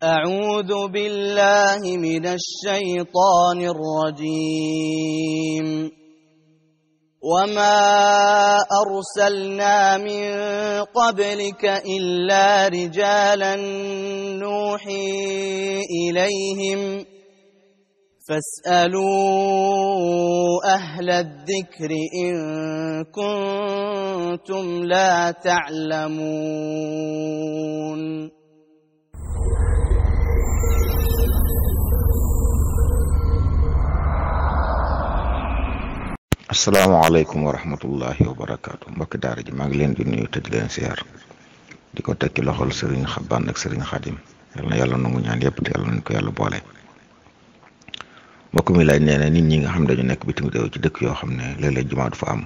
أعوذ بالله من الشيطان الرجيم وما أرسلنا من قبلك إلا رجالا نوحي إليهم فاسألوا أهل الذكر إن كنتم لا تعلمون asalaamaaleykum wa rahmatullahi wa barakaatu mbokki daara ji maa ngi leen di nuyu te di leen siyaar di ko tekki loxol sëriñ Xabbaan ak sëriñ Xadim yal na yàlla nangu ñaan yëpp te yàlla nañ ko yàlla boole. mbokk mi laaj nee na nit ñi nga xam dañu nekk bitim réew ci dëkk yoo xam ne léeg-léeg jumaa du fa am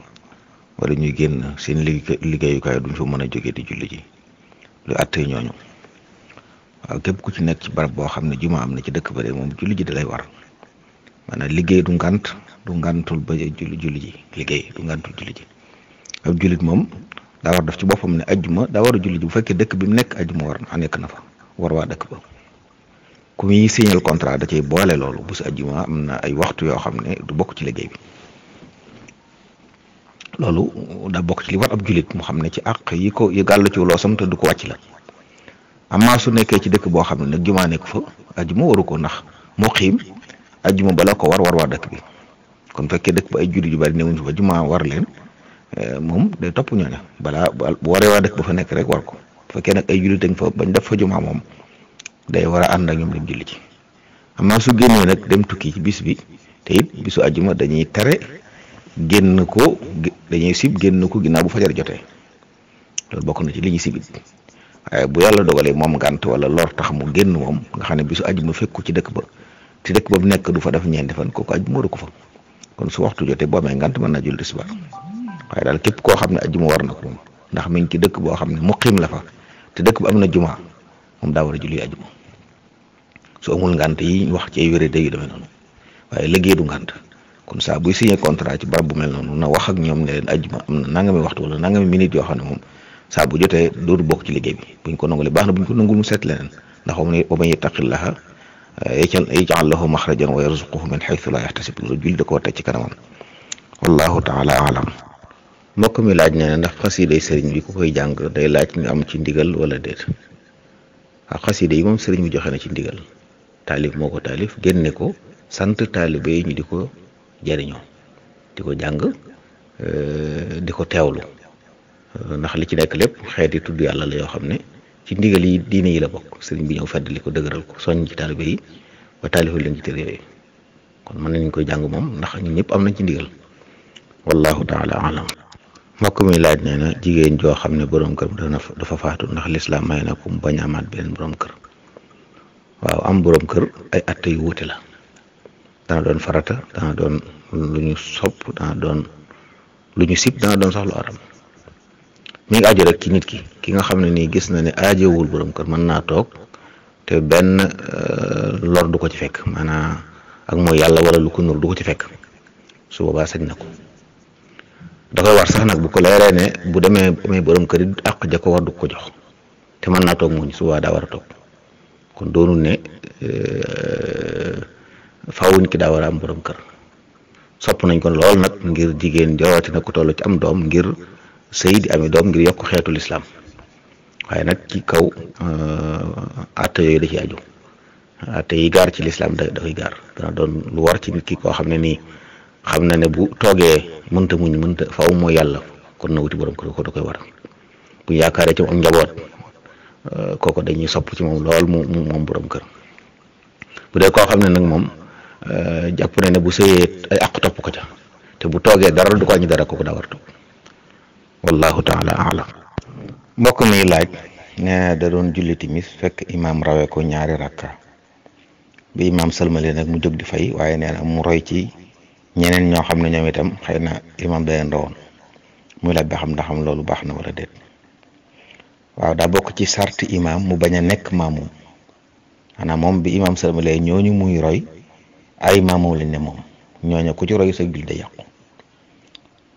wala ñuy génn seen liggéeyukaay duñ fa mën a jógee di julli ji lu àttee ñooñu. waaw képp ku ci nekk ci barab boo xam ne jumaa am na ci dëkk ba de moom julli ji da lay war maanaam liggéey du ngàntul ba julli ji liggéey du ngàntul julli ji ab jullit moom daa war def ci boppam ne ajjuma daa war a julli ji bu fekkee dëkk bi mu nekk ajjuma war na nekk na fa war waa dëkk ba ku muy signal contrat da cay boole loolu bu si ajjuma am na ay waxtu yoo xam ne du bokk ci liggéey bi loolu daa bokk ci li war ab jullit mu xam ne ci àq yi gàll ci loosam te du ko wàcc la amaa su nekkee ci dëkk boo xam ne nag jumaa nekk fa ajjuma waru ko ndax moo xiim ajjuma bala ko war waa dëkk bi kon fekkee dëkk ba ay jullit yu bari newuñ fa jumaa war leen moom day topp ñooña balaa bu waree waa dëkk ba fa nekk rek war ko bu fekkee nag ay jullit dañ fa bañ def fa jumaa moom day war a ànd ak ñoom dem julli ci amaa su génnee nag dem tukki ci bis bi te it bisu àjjuma dañuy tere dañuy sib génn ko ginnaaw bu fajar jotee loolu bokk na ci li ñuy sibit waaye bu yàlla dogalee moom ngànt wala lor tax mu génn moom nga xam ne bisu àjjuma fekku ci dëkk ba ci dëkk ba mu nekk du fa def ñeenti fan kooku àjjuma waru ko fa kon su waxtu jotee boo amee ngant mën naa julli tisbaar waaye daal képp koo xam ne ajjuma war na ko moom ndax mi ngi ci dëkk boo xam ne muqiim la fa te dëkk ba am na jumaa moom daa war a julli ajjuma su amul ngant yi wax ci ay wéré yu demee noonu waaye liggéey du ngant kon saa buy signé contrat ci barab bu mel noonu na wax ak ñoom ne leen ajjuma am na nangami waxtu wala nangami minute yoo xam ne moom saa bu jotee dootu bokk ci liggéey bi buñ ko nangulee baax na buñ ko nangul mu seet leneen ndax wa man yattaqillaha yaj'al lahu maxrajan wa yarzuquhu min xaytu laa yaxtasib loolu julli da koo teg ci kanamam wallahu taala alam. mbokk mi laaj ne ndax xasida yi sëriñ bi ku koy jàng day laaj ñu am ci ndigal wala déet. waaw xasida yi moom sëriñ bi joxe na ci ndigal taalif moo ko taalif génne ko sant taalibe yi ñu di ko jariñoo di ko jàng di ko teewlu ndax li ci nekk lépp xeeti tudd yàlla la yoo xam ne ci ndigal yi diine yi la bokk sëriñ bi ñëw feddali ko dëgëral ko soññ ci taalibe yi ba taalifal leen ci téere yooyu kon mën nañ koy jàng moom ndax ñun ñëpp am nañ ci ndigal wallahu taala alam. mbokk mi laaj nee na jigéen joo xam ne borom kër dafa faatu ndax lislaam may na ko mu bañ a amaat beneen borom kër. waaw am borom kër ay atte yu wuute la dana doon farata dana doon lu ñu sopp dana doon lu ñu sib dana doon sax lu aram mi ngi aju rek ci nit ki nga xam ne nii gis na ne aajowul borom kër mën naa toog te benn lor du ko ci fekk maanaam ak mooy yàlla wala lu ko nur du ko ci fekk su boobaa sañ na ko da koy war sax nag bu ko leeree ne bu amee borom kër it àq ja ko war du ko jox te mën naa toog muñ su boobaa daa war a toog kon doonul ne fawuñ ki daa war a am borom kër sopp nañ ko lool nag ngir jigéen rawatina ku toll ci am doom ngir sëy di ami doom ngir yokk xeetu lislaam waaye nag ci kaw atte yooyu da ci aju atte yi gaar ci lislaam dafay gaar dana doon lu war ci nit ki koo xam ne nii xam na ne bu toogee mënta muñ mënta faw mooy yàlla kon na wuti borom kër ko da koy war bu yaakaaree ci am njaboot kooko dañuy sopp ci moom lool moom borom kër bu dee koo xam ne nag moom jàpp ne bu sëyee ay àq topp ko ca te bu toogee dara du ko wàññi dara kooku daa war a toog wallahu taala alam. mbokk mi laaj nee da doon julli timis fekk imaam rawee ko ñaari rakka bi imaam sëlmale nag mu jóg di fay waaye nee na mu roy ci ñeneen ñoo xam ne ñoom itam xëy na imaam da leen rawoon muy laaj ba xam ndax am loolu baax na wala déet. waaw daa bokk ci sarti imaam mu bañ a nekk maamum maanaam moom bi imaam sëlmale ñooñu muy roy ay maamum lañ ne moom ñooñu ku ci roy sa julli day yàqu.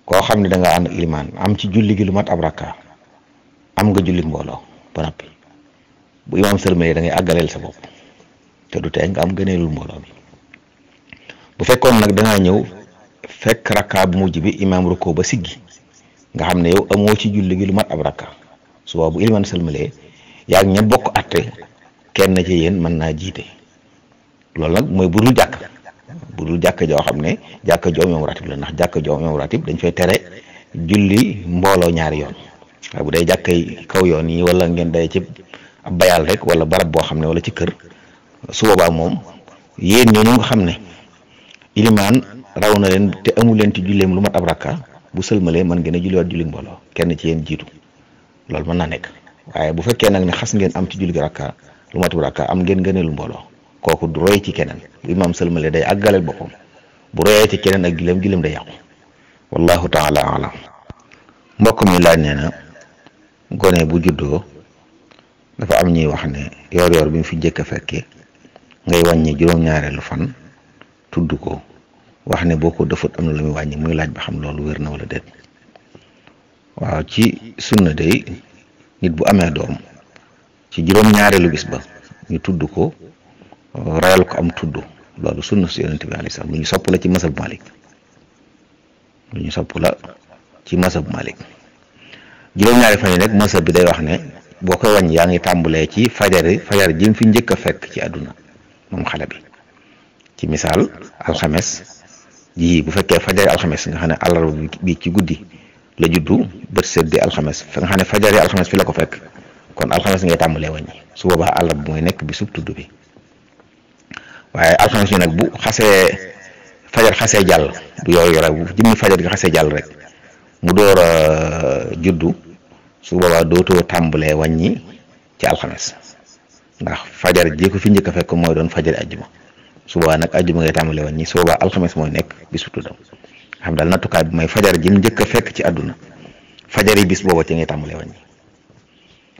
koo xam ne da nga ànd ak limaan am ci julli gi lu mat ab rakka am nga julli mbooloo ba noppi bu imaam sëlmalee da ngay àggaleel sa bopp te du tee nga am gëneelul mbooloo mi. bu fekkoon nag dangaa ñëw fekk rakka bu mujj bi imaam rukkoo ba siggi nga xam ne yow amoo ci julli gi lu mat ab rakka suba bu ilimaan sëlmalee yaa ngi ña bokk atte kenn ci yéen mën naa jiite. loolu nag mooy budul jàkk joo xam ne jàkka joo imaam ratib la, ndax jàkka joo imaam ratib dañ fay tere julli mbooloo ñaari yoon. waaye bu dee jàkkay kaw yoon yi wala ngeen day ci ab bayal rek wala barab boo xam ne wala ci kër, su boobaa moom yéen ñooñu nga xam ne ilimaan raw na leen te amul leen ci julleem lu mat ab rakka bu sëlmalee mën ngeen a julliwaat julli mbooloo kenn ci yéen jiitu. loolu mën naa nekk. waaye bu fekkee nag ne xas ngeen am ci julli gi rakka lu mat ab rakka am ngeen gëneelu mbooloo, kooku du roy ci keneen. bu imaam sëlmalee day àggaleel boppam, bu royee ci keneen ak julleem day yàqu. wallahu taala alam. mbokk mi laaj nee na gone bu juddoo dafa am ñuy wax ne yor bi mu fi njëkk a fekkee ngay wàññi juróom-ñaareelu fan tudd ko, wax ne boo ko defut am na lu muy wàññi, muy laaj ba xam loolu wér na wala déet. waaw ci sunna day nit bu amee doom ci juróom-ñaareelu bis ba ñu tudd ko, rayal ko am tudd, loolu sunna si yonent bi alayhi salaam lu ñu sopp la ci masab Malik. juróom-ñaari fan yi nag masab bi day wax ne boo koy wàññi yaa ngi tàmbulee ci fajar jëm fi njëkk a fekk ci àdduna moom xale bi. ci misaal alxames ji bu fekkee fajari alxames nga xam ne àllarba bi ci guddi la juddu, bët set di alxames fa nga xam ne fajari alxames fi la ko fekk, kon alxames ngay tàmbalee wàññi. su boobaa àllarba mooy nekk bisub tudd bi. waaye alxames bi nag bu fajar xasee jàll, du yooyu rek bu jëmmi fajar gi xasee jàll rek mu door a juddu, su boobaa dootoo tàmbalee wàññi ci alxames, ndax fajar ji ko fi njëkk a fekk mooy doon fajari ajjuma. su boobaa nag ajjuma ngay tàmbalee wàññi, su boobaa alxames mooy nekk bisu tuddam. xam daal nattukaay bi mooy fajar ji mu njëkk a fekk ci àdduna, fajar yi bis booba ci ngay tàmbalee wàññi.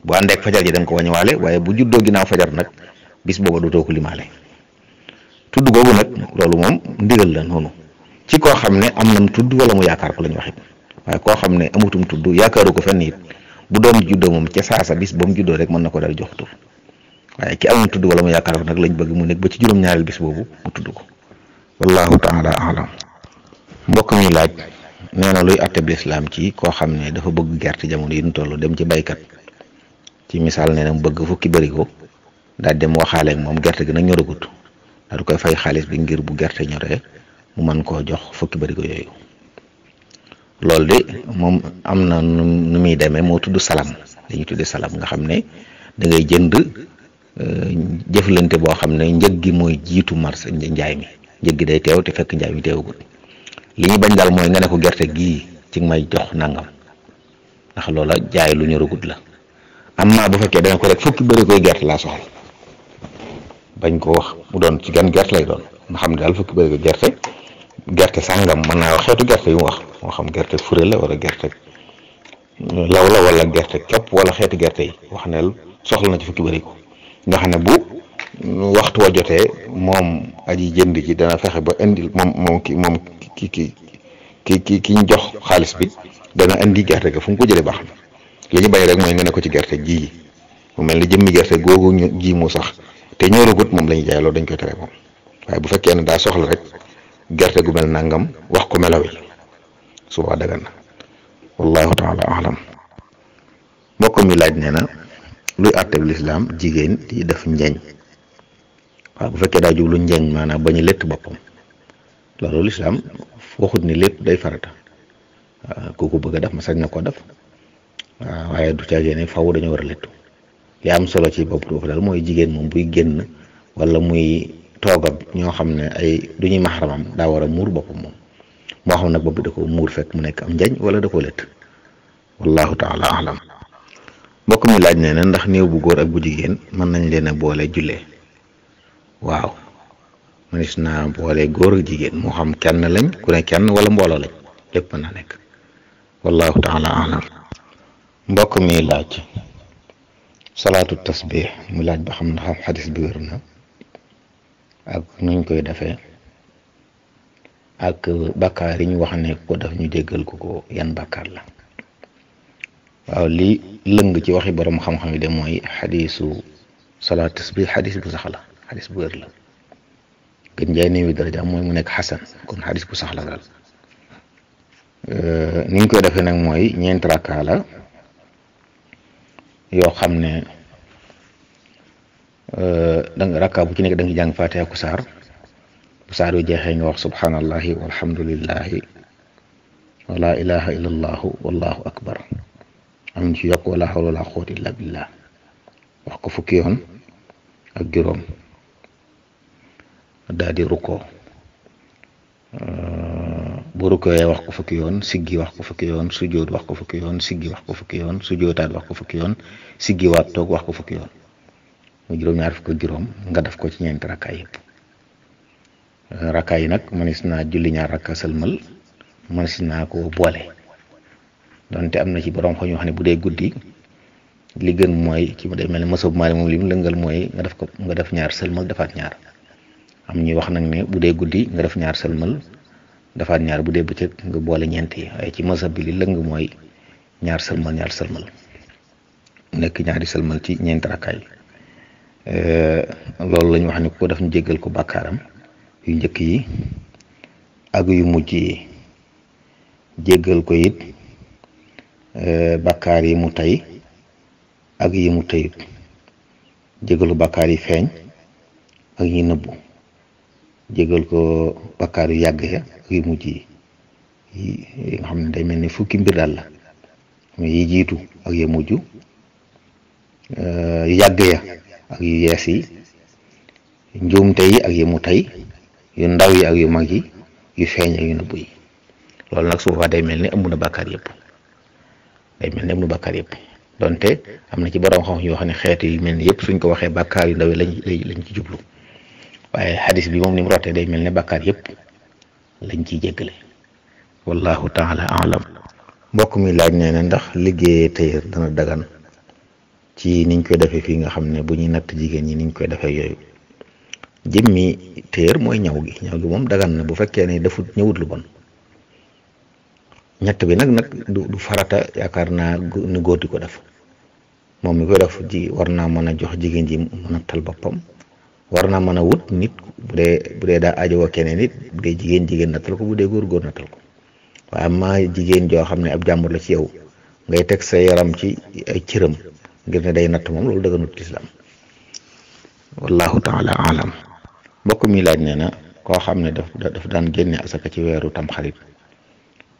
bu àndeek fajar ji da nga ko wàññiwaale, waaye bu juddoo ginnaaw fajar nag bis booba dootoo ko limaale. tudd googu nag loolu moom ndigal la noonu ci koo xam ne am nam tudd wala mu yaakaar ko la ñu wax it. waaye koo xam ne amutum tudd yaakaaru ko fenn it, bu doom juddoo moom ca saasa bis ba mu juddoo rek mën na ko dal jox tur. waaye ki amul tudd wala mu yaakaar ko nag lañ bëgg mu nekk ba ci juróom-ñaareel bis boobu mu tudd ko. wallahu taala alam. mbokk mi laaj nee na luy àtteb lislaam ci koo xam ne dafa bëgg gerte jamono yi ñu toll dem ci baykat, ci misaal nee na mu bëgg fukki barigo daal dem waxaale ak moom gerte gi nag ñoragut, daal du koy fay xaalis bi ngir bu gerte ñoree mu mën koo jox fukki barigo yooyu. loolu de moom am na nu muy demee, moo tudd salam, dañuy tuddee salam, nga xam ne da ngay jënd jëflante boo xam ne njëg gi mooy jiitu marché njaay mi, njëg gi day teew te fekk njaay mi teewagut. li ñu bañ daal mooy nga ne ko gerte gii ci may jox nangam, ndax loola jaay lu ñoragut la. am naa bu fekkee danga ko rek fukki bëri koy gerte laa soxla, bañ ko wax mu doon ci gan gerte lay doon, nga xam ne daal fukki bëri ko gerte sàngam, mën naa wax xeetu gerte yu mu wax, moo xam gerte fure la wala gerte law la wala gerte képp wala xeetu gerte yi, wax ne soxla na ci fukki bëri ko, nga xam ne bu waxtu wa jotee moom aji jënd ji dana fexe ba indil ki ñu jox xaalis bi dana indi gerte ga fu mu ko jëlee baax na. li ñu bañ rek mooy nga ne ko ci gerte ji mu mel ni jëmmi gerte googu ñu ji mu sax te ñoragut moom la ñuy jaay, loolu dañ koy tere moom. waaye bu fekkee ne daa soxla rek gerte gu mel nangam wax ko melaw yi su boobaa dagan na. wallahu taala alam. mbokk mi laaj nee na luy àtteb lislaam jigéen di def njeeñ. waaw bu fekkee daa jublu njeeñ maanaam bañ a létt boppam, loolu lislaam waxut ni lépp day farata. waaw ku ko bëgg a def ma sañ na ko def, waaw waaye du caagee ne faw dañoo war a léttu. li am solo ci bopp foofu daal mooy jigéen moom buy génn wala muy toogat ñoo xam ne ay du ñuy maxaramam daa war a muur boppam moom, moo xam nag bopp bi da ko muur fekk mu nekk am njeeñ wala da ko létt. wallahu taala alam. mbokk mi laaj nee na ndax néew bu góor ak bu jigéen mën nañ leen a boole jullee. waaw manis naa boole góor ak jigéen, moo xam kenn lañ ku ne kenn wala mbooloo lañ, lépp mën na nekk. wallahu taala alam. mbokk mi laaj salaatu tasbih, mu laaj ba xam ndax xadis bi wér na ak nuñ koy defee, ak bakkaar yi ñu wax ne ko def ñu jéggal ko yan bakkaar la. waaw li lëng ci waxi borom xam-xam yi de mooy xadisu salaat tasbih xadis bu sax la, xadis bu wér la. gën jaay néewi daraja mooy mu nekk xasan, kon xadis bu sax la daal. ni ñu koy defee nag mooy ñeenti rakka la yoo xam ne danga rakka bu ci nekk da nga jàng Faatiha ku saar, bu saar yu jeexee nga wax subhanallahi walhamdulillahi wa la ilaha illallahu wallahu akbar, am ci yokk wala hawla wala quwwata illa billah, wax ko fukki yoon ak juróom, daal di rukkoo, bu rukkooyee wax ko fukki yoon, siggi wax ko fukki yoon, sujjóot wax ko fukki yoon, siggi wax ko fukki yoon, sujjóotaat wax ko fukki yoon, siggi waat toog wax ko fukki yoon, mu juróom-ñaar fukk ak juróom nga def ko ci ñeenti rakkaa yëpp. rakkaa yi nag mënees naa julli ñaar rakka sëlmal, mënees naa ko boole, donte am na ci borom xam ñu wax ne bu dee guddi li gën mooy ci day mel ne masab maali moom li mu lëngal mooy nga def ñaar sëlmal defaat ñaar. am ñuy wax nag ne bu dee guddi nga def ñaar sëlmal defaat ñaar, bu dee bëccëg nga boole ñeent yi, waaye ci masab bi li lëng mooy ñaar sëlmal nekk ñaari sëlmal ci ñeenti rakkaay. loolu la ñu wax ne ko def ñu jéggal ko bàkkaaram yu njëkk yi ak yu mujj yi, jéggal ko it bàkkaar yi mu tey ak yi mu teyut, jéggalu bàkkaar yi feeñ ak yi nëbbu, jéggal ko bàkkaar yu yàgg ya ak yu mujj yi nga xam ne day mel ni fukki mbir daal la, yi jiitu ak yi mujj, yu yàgg ya ak yu yees yi, njuumte yi ak yi mu tey, yu ndaw yi ak yu mag yi, yu feeñ ak yu nëbbu yi. loolu nag su boobaa day mel ni ëmb na bàkkaar yëpp, donte am na ci borom xam yoo xam ne xeet yu mel ni yëpp suñ ko waxee bàkkaar yu ndaw yi lañ ci jublu, waaye xadis bi moom ni mu rootee day mel ne bàkkaar yëpp lañ ciy jéggale. wallahu taala alam. mbokk mi laaj nee na ndax liggéeyee tailleur dana dagan ci niñ koy defee fii nga xam ne bu ñuy natt jigéen ñi niñ koy defee yooyu. jëmmi tailleur mooy ñaw gi moom dagan na bu fekkee ne ñëwut lu bon. ñett bi nag du farata, yaakaar naa ni góor di ko def. moom mi koy def war naa mën a jox jigéen ji mën a tal boppam, war naa mën a wut nit bu dee daa ajowoo keneen nit, bu dee jigéen nattal ko, bu dee góor nattal ko. waaye am na jigéen joo xam ne ab jàmbur la ci yow ngay teg sa yaram ci ay cëram ngir ne day natt, moom loolu dëgganut lislaam. wallahu taala alam. mbokk mi laaj nee na koo xam ne daf daan génne asaka ci weeru tamxarit,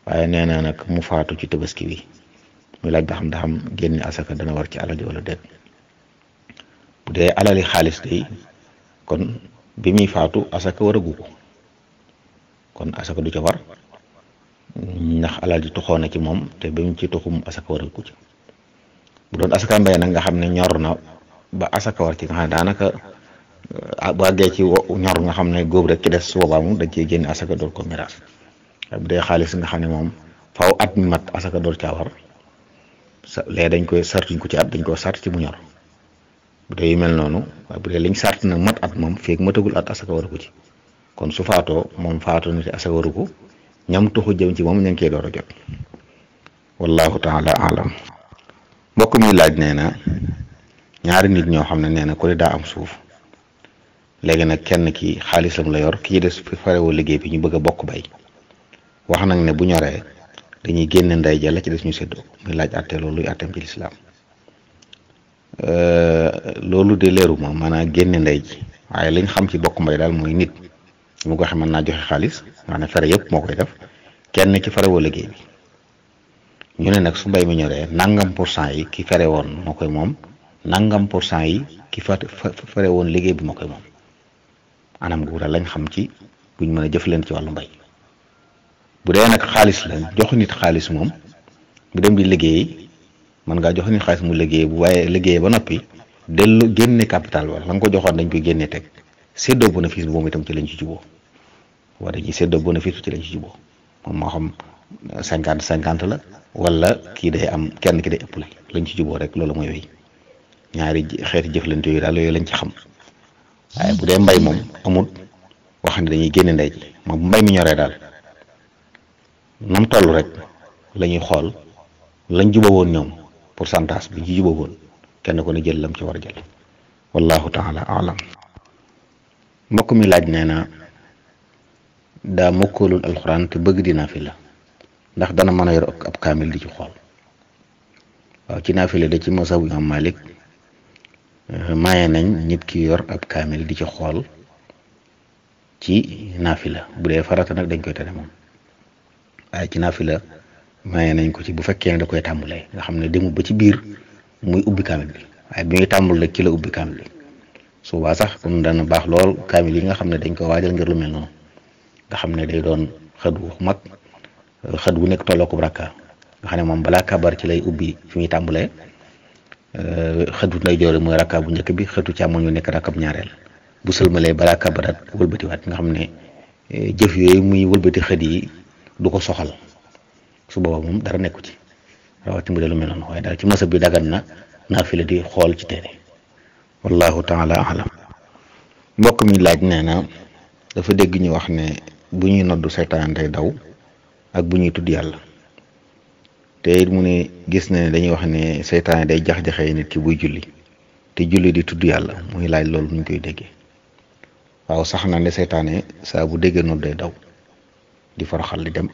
waaye nee na nag mu faatu ci tabaski bi, muy laaj ba xam ndax am génne asaka dana war ci alal ji wala déet. bu dee alali xaalis day kon bi muy faatu asaka waragu ko, kon asaka du ca war ndax alal ji tuxoo na ci moom te ba mu ci tuxum asaka waragu ci. bu doon asaka mbay nag nga xam ne ñor na ba asaka war ci, nga xam ne daanaka bu àggee ci ñor nga xam ne góob rek ci des, su boobaa moom dañ cee génne asaka door ko miraas. bu dee xaalis nga xam ne moom faaw at mi mat asaka door caa war, léegi dañ koy sartuñ ko ci at, dañ koy sart ci mu ñor. bu dee yu mel noonu, waaye bu dee liñ sart nag mat at moom feeg matagul at asaka waru ko ci, kon su faatoo moom faatoo na ci asaka waru ko, ñam tuxu jëm ci moom ña ngi koy door a jot. wallahu taala alam. mbokk mi laaj nee na ñaari nit ñoo xam ne nee na ku ne daa am suuf, léegi nag kenn ki xaalisam la yor, ki des farewoo liggéey bi ñu bëgg a bokk bay, wax nag ne bu ñoree dañuy génne ndey ja la ci des ñu séddoo. muy laaj àtte loolu luy àtteem ci lislaam. loolu de leeru ma maanaam génne ndey ji, waaye liñ xam ci bokk mbay daal mooy nit mu ko xam mën naa joxe xaalis, maanaam fere yëpp moo koy def, kenn ci farewoo liggéey bi. ñu ne nag su mbay mi ñoree nangam % yi ki fere woon moo koy moom, nangam % yi ki fere woon liggéey bi moo koy moom. anam gu daal lañ xam ci buñ mën a jëf leen ci wàllu mbay. bu dee nag xaalis la, jox nit xaalis moom bu dem di liggéey mën ngaa jox nit xaalis mu liggéey, bu waaye liggéey ba noppi dellu génne capital wala la nga ko joxoon dañ koy génne teg séddoo bénéfice bi moom itam ci lañ ci juboo. wala dañuy séddoo bénéfice bi ci lañ ci juboo, moom moo xam 50-50 la wala kii day am kenn ki day ëpp lañ ci juboo rek, loolu mooy wéy. ñaari xeeti jëflante yooyu daal yooyu lañ ci xam. waaye bu dee mbay moom amul wax ne dañuy génne ndey ji, moom bu mbay mi ñoree daal nam toll rek la ñuy xool lañ juba woon ñoom pourcentage bi ñu juba woon kenn ko ne jël lam ci war a jël. wallahu taala alam. mbokk mi laaj nee na daa mokkalul alxuraan te bëgg di naafila ndax dana mën a yor ab kaamil di ci xool. waaw ci naafila da ci mazhabu Imam Malik maye nañ nit ki yor ab kaamil di ci xool ci naafila. bu dee farata nag dañ koy tere moom, waaye ci naafila maye nañ ko ci bu fekkee ne da koy tàmbalee nga xam ne demul ba ci biir muy ubbi kaamil bi, waaye bi muy tàmbul rek ci la ubbi kaamil bi. suba sax kon dana baax lool kaamil yi nga xam ne dañ ko waajal ngir lu mel noonu, nga xam ne day doon xët wu mag, xët wu nekk tolloo ko rakka, nga xam ne moom balaa kabar ci lay ubbi fi muy tàmbalee. xëtu nday joore mooy rakka bu njëkk bi, xëtu càmmoñ yu nekk rakkab ñaareel. bu sëlmalee balaa kabaraat wëlbatiwaat, nga xam ne jëf yooyu muy wëlbati xët yi du ko soxal. su booba moom dara nekku ci rawati mu de lu mel noonu, waaye daal ci masab bi dagan na naafila di xool ci téere. wallahu taala alam. mbokk mi laaj nee na dafa dégg ñu wax ne bu ñuy noddu seytaan day daw ak bu ñuy tudd yàlla, te it mu ne gis na ne dañuy wax ne seytaane day jax-jaxee nit ki buy julli te julli di tudd yàlla. muy laaj loolu nuñ koy déggee. waaw sax na ne seytaane saa bu déggee noonu day daw di faraxal di dem,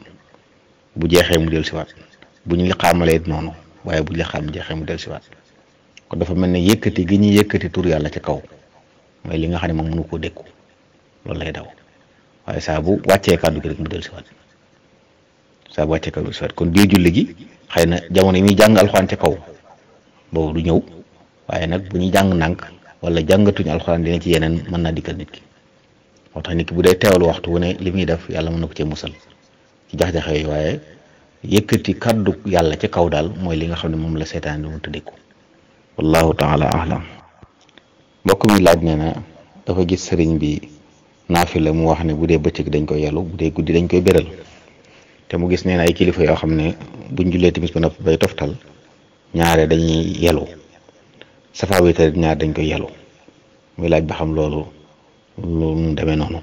bu jeexee mu del siwaat. bu ñu liqaamalee it noonu, waaye bu liqaam jeexee mu del siwaat. kon dafa mel ne yëkkati gi ñuy yëkkati tur yàlla ci kaw mooy li nga xam ne moom mënu koo dékku, loolu lay daw. waaye saa bu wàccee kàddu gi rek mu del siwaat, saa bu wàccee kàddu gi siwaat. kon biir julli gi xëy na jamono yi muy jàng alxuraan ca kaw boobu du ñëw, waaye nag bu ñuy jàng nànk wala jàngatuñu alxuraan dina ci yeneen mën naa dikkal nit ki. moo tax nit ki bu dee teewlu waxtu wu ne li muy def yàlla mën na ko cee musal ci jax-jaxe yooyu, waaye yëkkati kàddu yàlla ca kaw daal mooy li nga xam ne moom la seytaan di mënta dékku. wallahu taala alam. mbokk mi laaj nee na dafa gis sëriñ bi naafila mu wax ne bu dee bëccëg dañ koy yelu, bu dee guddi dañ koy béral, te mu gis nee na ay kilifa yoo xam ne buñ jullee timis ba noppi bay toftal ñaare dañuy yelu, safa witar ñaar dañ koy yelu. muy laaj ba xam loolu lu mu demee noonu.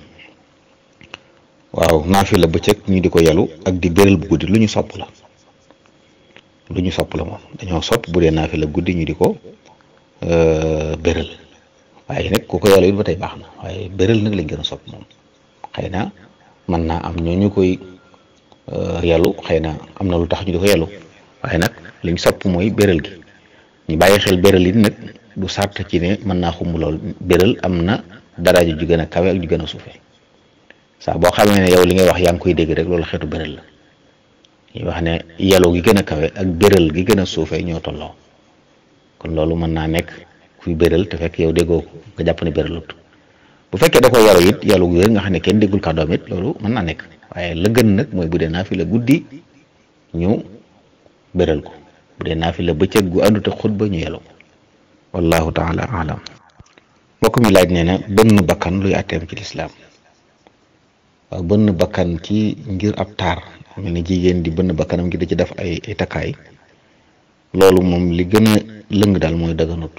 waaw naafila bëccëg ñu di ko yelu ak di béral bu guddi lu ñu sopp la, lu ñu sopp la moom. dañoo sopp bu dee naafila guddi ñu di ko béral, waaye nag ku ko yelu it ba tey baax na, waaye béral nag lañ gën a sopp moom. xëy na mën naa am ñoo ñu koy yelu, xëy na am na lu tax ñu di ko yelu, waaye nag liñ sopp mooy béral gi. ñu bàyyi xel béral yi nag du sàrt ci ne mën naa xumb lool. béral am na daraja ju gën a kawe ak ju gën a suufe. saa boo xamee ne yow li ngay wax yaa ngi koy dégg rek loolu xeetu béral la. ñuy wax ne yelu gi gën a kawe ak béral gi gën a suufe ñoo tolloo, kon loolu mën naa nekk kuy béral te fekk yow déggoo ko nga jàpp ne béralut. bu fekkee da ko yelu it yelu gu wér nga xam ne kenn déggul kàddoom it loolu mën naa nekk, waaye la gën nag mooy bu dee naafila guddi ñu béral ko, bu dee naafila bëccëg gu àndut ak xutba ñu yelu ko. wallahu taala alam. mbokk mi laaj nee na bënn bakkan luy àtteem ci lislaam. waaw bënn bakkan ci ngir ab taar, mel ni jigéen di bënn bakkanam ngir da ci def ay takkaay, loolu moom li gën a lëng daal mooy daganut,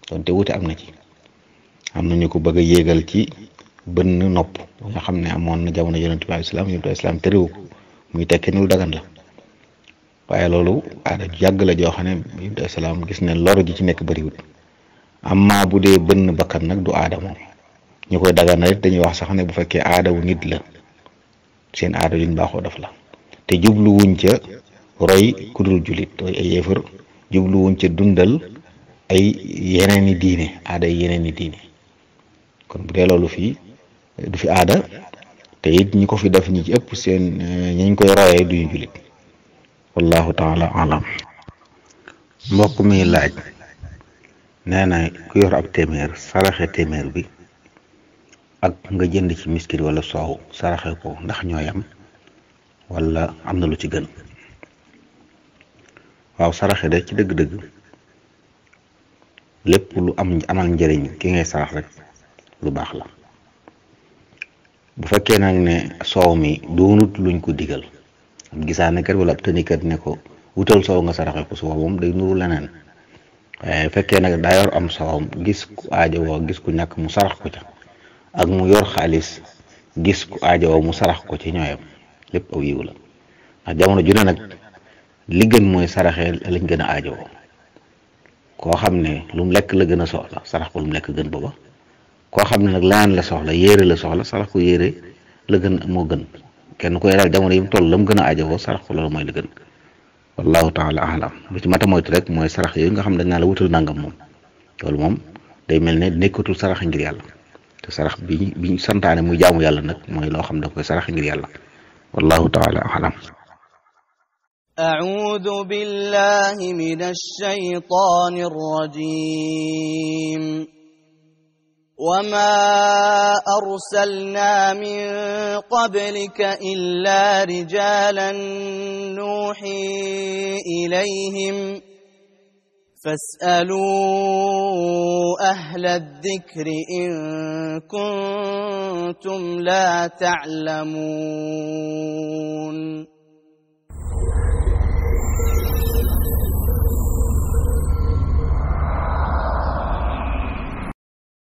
donte wute am na ci. am na ñu ko bëgg a yéegal ci bënn nopp nga xam ne amoon na jamono yonent bi islaam terewu ko, muy tekki ni lu dagan la. waaye loolu aada ju yàgg la joo xam ne yonent bi islaam gis ne lor ji ci nekk bëriwut. amma bu dee bënn bakkan nag du aada moom. ñu koy dagan it dañuy wax sax ne bu fekkee aada wu nit la, seen aada yuñ baaxoo def la, te jubluwuñ ca roy ku dul jullit roy ay yéefar, jubluwuñ ca dundal ay yeneeni diine, aada yi yeneeni diine. kon bu dee loolu fii du fi aada, te it ñi ko fi def ñi ci ëpp seen ñiñ koy royee duñu jullit. wallahu taala alam. mbokk mi laaj nee na ku yor ab téeméer saraxe téeméer bi ak nga jënd ci miskit wala soow saraxe ko ndax ñooyam wala am na lu ci gën. waaw saraxe de ci dëgg-dëgg lépp lu amal njëriñ ki ngay sarax rek lu baax la. bu fekkee nag ne soow mi doonut luñ ko digal, ab gisaanekat wala ab tënikat ne ko wutal soow nga saraxe ko, soow moom day nuru leneen. waaye fekkee nag daa yor am soowam gis ku aajowoo gis ku ñàkk mu sarax ko ca, ak mu yor xaalis gis ku aajowoo mu sarax ko ci ñooyam, lépp aw yiw la. ndax jamono ju ne nag li gën mooy saraxee lañ gën a aajowoo. koo xam ne lu mu lekk la gën a soxla sarax ko lu mu lekk gën booba koo xam ne nag laan la soxla yére la soxla sarax ko yére la gën moo gën kenn koy daal jamono yi mu toll la mu gën a ajowoo sarax ko loolu mooy la gën wallahu taala alam lu ci mata moytu rek mooy sarax yooyu nga xam ne dañ naa la wutal nangam moom loolu moom day mel ne nekkatul sarax ngir yàlla te sarax biñ santaane muy jaamu yàlla nag mooy loo xam ne da koy sarax ngir yàlla wallahu taala alam. أعوذ بالله من الشيطان الرجيم وما أرسلنا من قبلك إلا رجالا نوحي إليهم فاسألوا أهل الذكر إن كنتم لا تعلمون